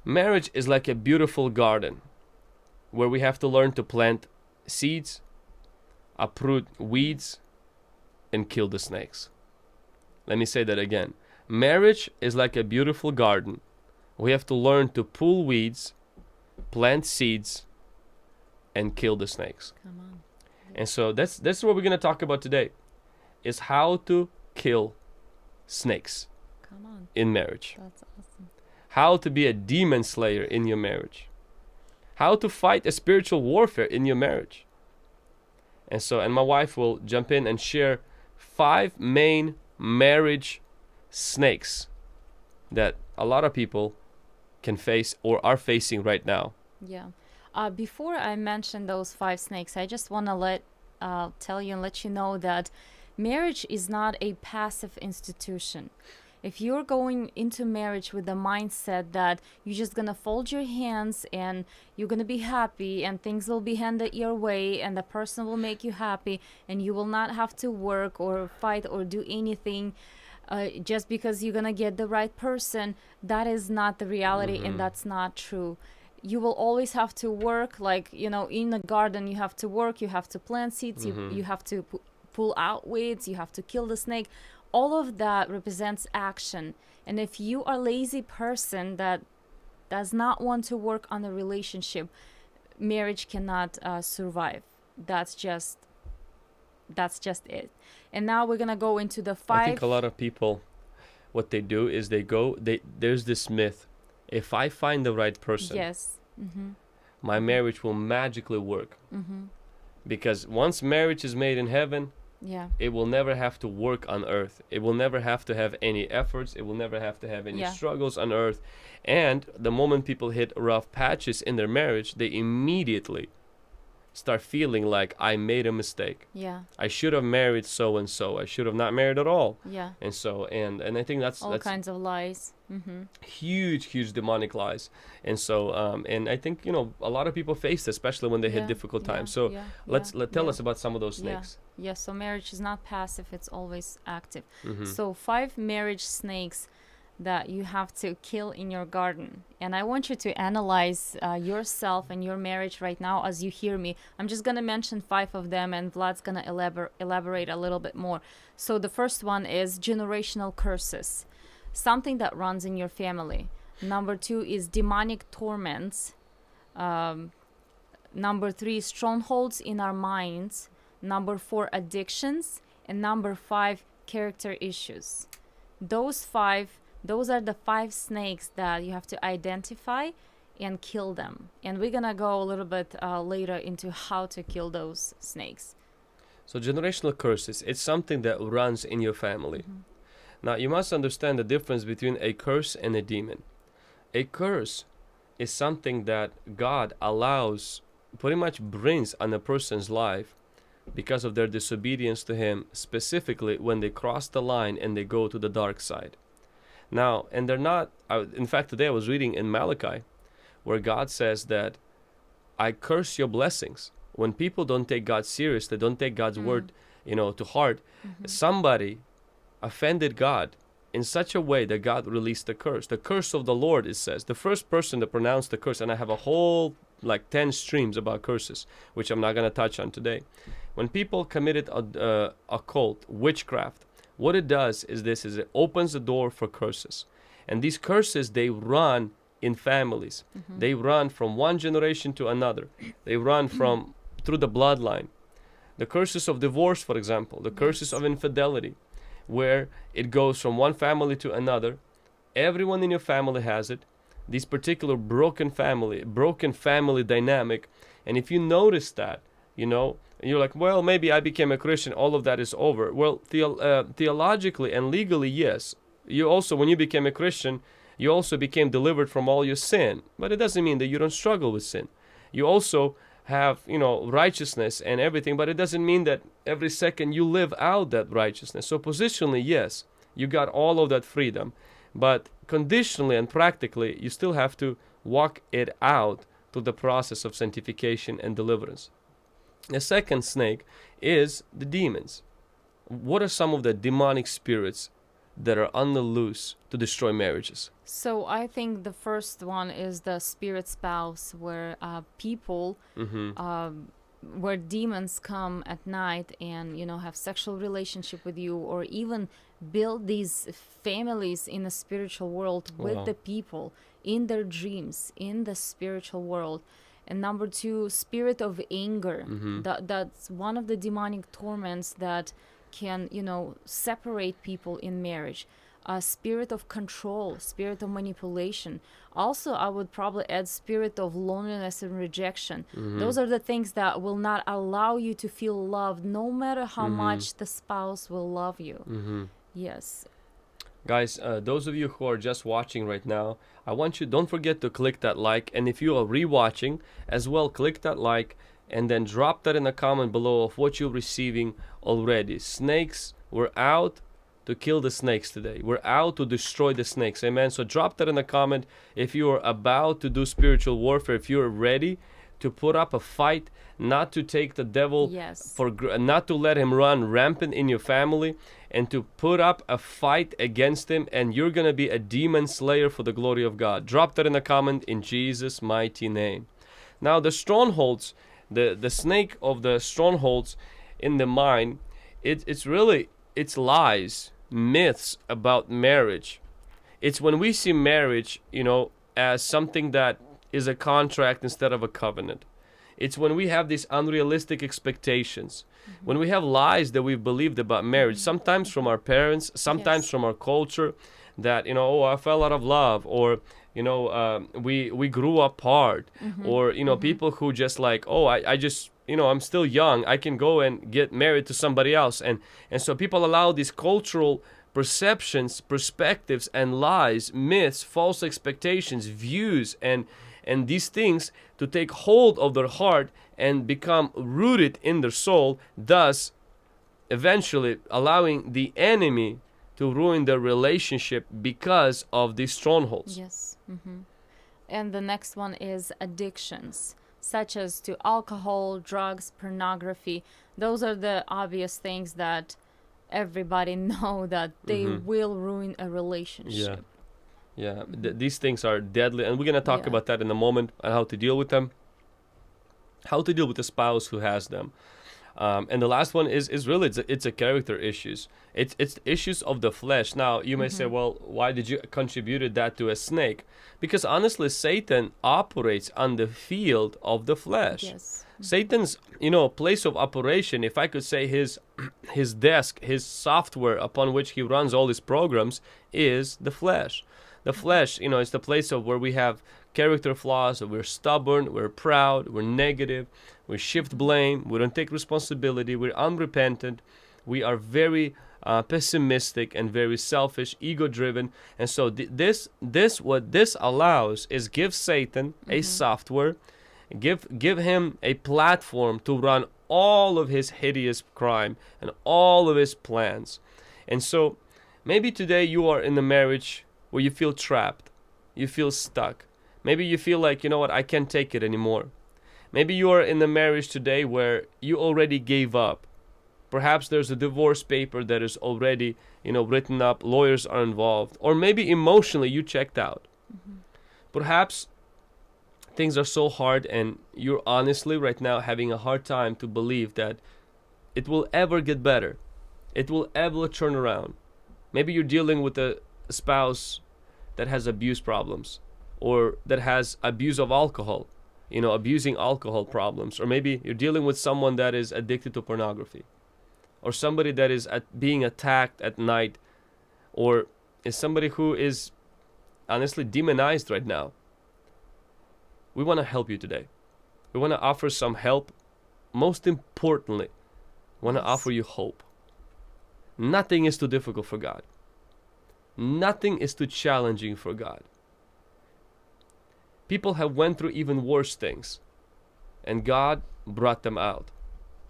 Marriage is like a beautiful garden where we have to learn to plant seeds, uproot weeds, and kill the snakes. Let me say that again. Marriage is like a beautiful garden. We have to learn to pull weeds, plant seeds, and kill the snakes. Come on. And so that's what we're going to talk about today, is how to kill snakes Come on. in marriage. That's awesome. How to be a demon slayer in your marriage. How to fight a spiritual warfare in your marriage. And my wife will jump in and share 5 main marriage snakes that a lot of people can face or are facing right now. Yeah. Before I mention those 5 snakes, I just want to tell you and let you know that marriage is not a passive institution. If you're going into marriage with the mindset that you're just going to fold your hands and you're going to be happy and things will be handed your way and the person will make you happy and you will not have to work or fight or do anything just because you're going to get the right person, that is not the reality and that's not true. You will always have to work, like, in the garden you have to work, you have to plant seeds, you have to pull out weeds, you have to kill the snake. All of that represents action. And if you are a lazy person that does not want to work on a relationship, marriage cannot survive. That's just it. And now we're gonna go into the 5. I think a lot of people, what they do is there's this myth: if I find the right person, Yes. my marriage will magically work. Because once marriage is made in heaven, Yeah. it will never have to work on earth. It will never have to have any efforts. It will never have to have any struggles on earth. And the moment people hit rough patches in their marriage, they immediately start feeling like, I made a mistake. Yeah. I should have married so and so. I should have not married at all. Yeah. And so and I think that's Kinds of lies. huge demonic lies. And so and I think a lot of people face this, especially when they hit difficult times. So tell us about some of those snakes. Yeah, so marriage is not passive, it's always active. So 5 marriage snakes that you have to kill in your garden. And I want you to analyze yourself and your marriage right now as you hear me. I'm just going to mention 5 of them and Vlad's going to elaborate a little bit more. So the first one is generational curses, something that runs in your family. Number 2 is demonic torments. Number 3, strongholds in our minds. Number 4, addictions. And number 5, character issues. Those are the 5 snakes that you have to identify and kill them. And we're going to go a little bit later into how to kill those snakes. So generational curses, it's something that runs in your family. Now, you must understand the difference between a curse and a demon. A curse is something that God allows, pretty much brings on a person's life because of their disobedience to Him, specifically when they cross the line and they go to the dark side. Now, and they're not, in fact, today I was reading in Malachi where God says that I curse your blessings. When people don't take God serious, they don't take God's word, to heart, somebody offended God in such a way that God released the curse. The curse of the Lord, it says. The first person to pronounce the curse, and I have a whole, 10 streams about curses, which I'm not going to touch on today. When people committed occult, witchcraft, what it does is it opens the door for curses. And these curses, they run in families. They run from one generation to another. They run through the bloodline. The curses of divorce, for example, the curses of infidelity, where it goes from one family to another. Everyone in your family has it. This particular broken family dynamic. And if you notice that, and you're like, well, maybe I became a Christian, all of that is over. Well, theologically and legally, yes. You also, when you became a Christian, you also became delivered from all your sin. But it doesn't mean that you don't struggle with sin. You also have, righteousness and everything, but it doesn't mean that every second you live out that righteousness. So positionally, yes, you got all of that freedom. But conditionally and practically, you still have to walk it out through the process of sanctification and deliverance. The second snake is the demons. What are some of the demonic spirits that are on the loose to destroy marriages? So I think the first one is the spirit spouse, where people, where demons come at night and have sexual relationship with you, or even build these families in the spiritual world with the people in their dreams in the spiritual world. And number two, spirit of anger. That's one of the demonic torments that can separate people in marriage. Spirit of control, spirit of manipulation. Also, I would probably add spirit of loneliness and rejection. Those are the things that will not allow you to feel loved, no matter how much the spouse will love you. Yes. Guys, those of you who are just watching right now, I want you, don't forget to click that like. And if you are rewatching as well, click that like and then drop that in the comment below of what you're receiving already. Snakes, we're out to kill the snakes today. We're out to destroy the snakes. Amen. So drop that in the comment if you are about to do spiritual warfare, if you're ready to put up a fight, not to take the devil not to let him run rampant in your family, and to put up a fight against him, and you're going to be a demon slayer for the glory of God. Drop that in the comment in Jesus' mighty name. Now the strongholds, the snake of the strongholds in the mind, it's lies, myths about marriage. It's when we see marriage, as something that is a contract instead of a covenant. It's when we have these unrealistic expectations, when we have lies that we've believed about marriage, sometimes from our parents, sometimes from our culture, that I fell out of love, or we grew apart, or people who just like, I just I'm still young, I can go and get married to somebody else, and so people allow these cultural perceptions, perspectives, and lies, myths, false expectations, views, and these things to take hold of their heart and become rooted in their soul, thus eventually allowing the enemy to ruin their relationship because of these strongholds. Yes. And the next one is addictions, such as to alcohol, drugs, pornography. Those are the obvious things that everybody know that they will ruin a relationship. Yeah, these things are deadly, and we're going to talk about that in a moment, and how to deal with them, how to deal with the spouse who has them. And the last one is really, it's a character issues. It's issues of the flesh. Now, you may say, well, why did you contributed that to a snake? Because honestly, Satan operates on the field of the flesh. Yes. Satan's, place of operation, if I could say his desk, his software upon which he runs all his programs, is the flesh. The flesh, is the place of where we have character flaws, we're stubborn, we're proud, we're negative, we shift blame, we don't take responsibility, we're unrepentant, we are very pessimistic and very selfish, ego-driven. And so what this allows is give Satan a software, give him a platform to run all of his hideous crime and all of his plans. And so maybe today you are in a marriage where you feel trapped, you feel stuck. Maybe you feel like, I can't take it anymore. Maybe you are in a marriage today where you already gave up. Perhaps there's a divorce paper that is already, written up, lawyers are involved. Or maybe emotionally you checked out. Perhaps things are so hard and you're honestly right now having a hard time to believe that it will ever get better. It will ever turn around. Maybe you're dealing with a spouse that has abuse problems, or that has abuse of alcohol, abusing alcohol problems. Or maybe you're dealing with someone that is addicted to pornography, or somebody that is being attacked at night, or is somebody who is honestly demonized right now. We want to help you today. We want to offer some help. Most importantly, we want to offer you hope. Nothing is too difficult for God. Nothing is too challenging for God. People have went through even worse things, and God brought them out.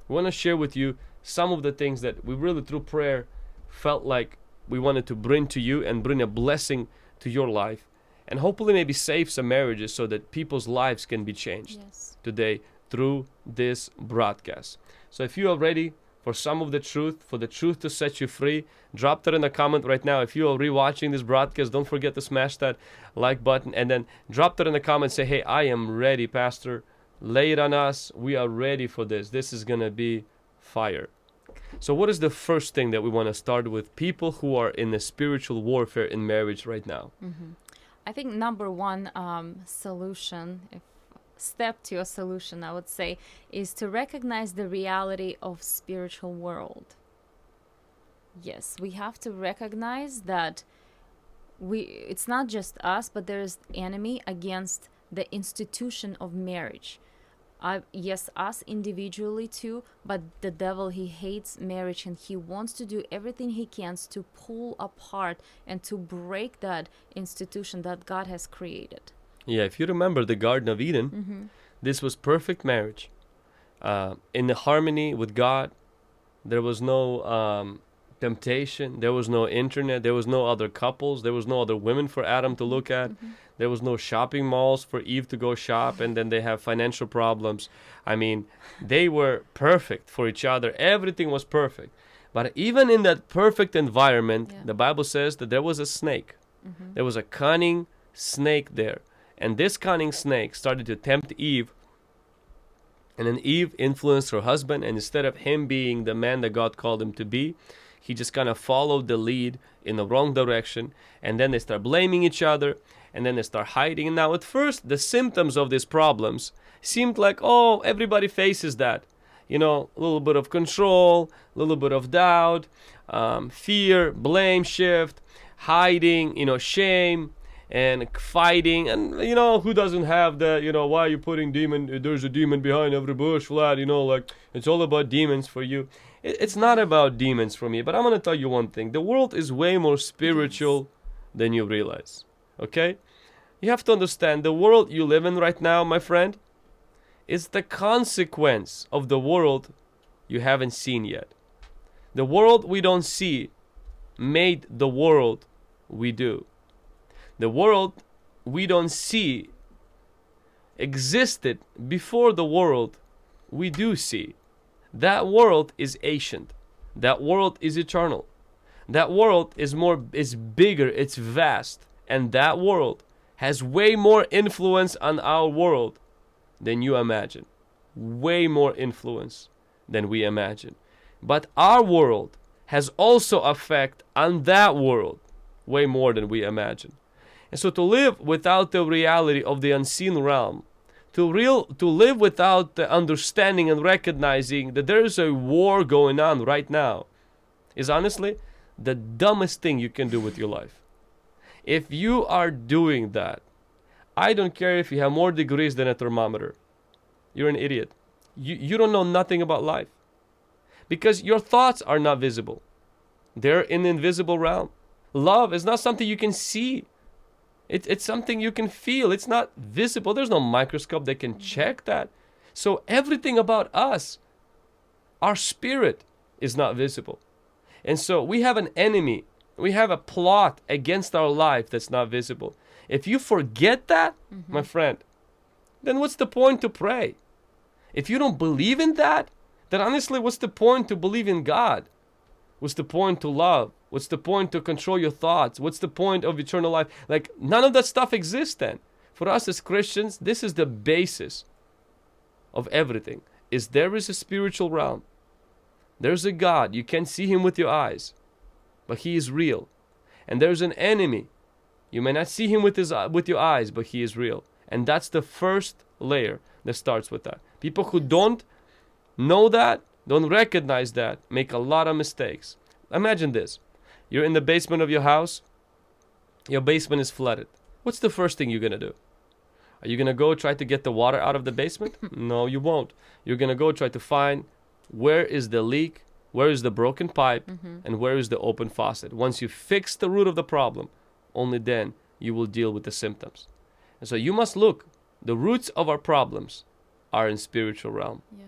We want to share with you some of the things that we really, through prayer, felt like we wanted to bring to you and bring a blessing to your life, and hopefully maybe save some marriages so that people's lives can be changed today through this broadcast. So if you are ready for some of the truth, for the truth to set you free, drop that in the comment right now. If you are rewatching this broadcast, don't forget to smash that like button and then drop that in the comment. Say, hey, I am ready, Pastor. Lay it on us. We are ready for this. This is going to be fire. So what is the first thing that we want to start with people who are in the spiritual warfare in marriage right now? I think number one solution, step to a solution, I would say, is to recognize the reality of spiritual world. Yes, we have to recognize that it's not just us, but there's enemy against the institution of marriage. Yes, us individually too, but the devil, he hates marriage and he wants to do everything he can to pull apart and to break that institution that God has created. Yeah, if you remember the Garden of Eden, this was perfect marriage. In the harmony with God, there was no temptation, there was no internet, there was no other couples, there was no other women for Adam to look at. There was no shopping malls for Eve to go shop, and then they have financial problems. I mean, they were perfect for each other. Everything was perfect. But even in that perfect environment, the Bible says that there was a snake. There was a cunning snake there. And this cunning snake started to tempt Eve. And then Eve influenced her husband. And instead of him being the man that God called him to be, he just kind of followed the lead in the wrong direction. And then they start blaming each other. And then they start hiding. And now at first, the symptoms of these problems seemed like, oh, everybody faces that. You know, a little bit of control, a little bit of doubt, fear, blame shift, hiding, shame, and fighting. And, who doesn't have that, why are you putting there's a demon behind every bush, Vlad, like, it's all about demons for you. It's not about demons for me, but I'm going to tell you one thing. The world is way more spiritual than you realize. Okay? You have to understand, the world you live in right now, my friend, is the consequence of the world you haven't seen yet. The world we don't see made the world we do. The world we don't see existed before the world we do see. That world is ancient. That world is eternal. That world is bigger, it's vast. And that world has way more influence on our world than you imagine. Way more influence than we imagine. But our world has also effect on that world way more than we imagine. And so to live without the reality of the unseen realm, to live without the understanding and recognizing that there is a war going on right now, is honestly the dumbest thing you can do with your life. If you are doing that, I don't care if you have more degrees than a thermometer. You're an idiot. You don't know nothing about life. Because your thoughts are not visible. They're in the invisible realm. Love is not something you can see. It's something you can feel. It's not visible. There's no microscope that can check that. So everything about us, our spirit, is not visible. And so we have an enemy. We have a plot against our life that's not visible. If you forget that, my friend, then what's the point to pray? If you don't believe in that, then honestly, what's the point to believe in God? What's the point to love? What's the point to control your thoughts? What's the point of eternal life? Like, none of that stuff exists then. For us as Christians, this is the basis of everything. There is a spiritual realm. There's a God. You can't see him with your eyes, but he is real. And there's an enemy. You may not see him with your eyes, but he is real. And that's the first layer that starts with that. People who don't know that, don't recognize that, make a lot of mistakes. Imagine this. You're in the basement of your house. Your basement is flooded. What's the first thing you're going to do? Are you going to go try to get the water out of the basement? No, you won't. You're going to go try to find where is the leak, where is the broken pipe, and where is the open faucet. Once you fix the root of the problem, only then you will deal with the symptoms. And so you must look. The roots of our problems are in spiritual realm. Yeah.